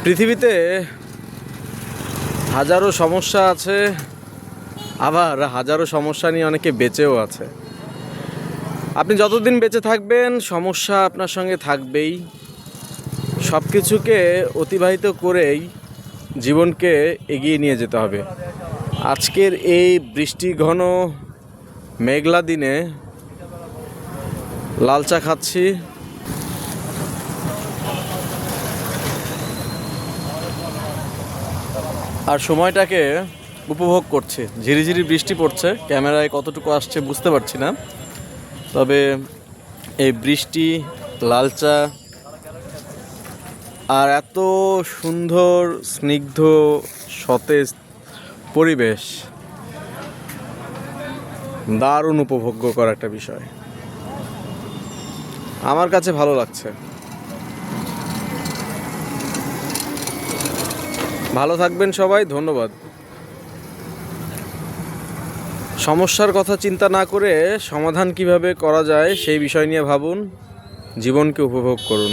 পৃথিবীতে হাজারো সমস্যা আছে, আবার হাজারো সমস্যা নিয়ে অনেকে বেঁচেও আছে। আপনি যতদিন বেঁচে থাকবেন সমস্যা আপনার সঙ্গে থাকবেই। সব কিছুকে অতিবাহিত করেই জীবনকে এগিয়ে নিয়ে যেতে হবে। আজকের এই বৃষ্টি ঘন মেঘলা দিনে লাল চা খাচ্ছি। আর সময়টাকে উপভোগ করছে। ঝিরিঝিরি বৃষ্টি পড়ছে, ক্যামেরায় কতটুকু আসছে বুঝতে পারছি না, তবে এই বৃষ্টি, লাল চা আর এত সুন্দর স্নিগ্ধ সতেজ পরিবেশ দারুণ উপভোগ্য করা একটা বিষয়। আমার কাছে ভালো লাগছে। ভালো থাকবেন সবাই, ধন্যবাদ। সমস্যার কথা চিন্তা না করে সমাধান কিভাবে করা যায় সেই বিষয় নিয়ে ভাবুন, জীবনকে উপভোগ করুন।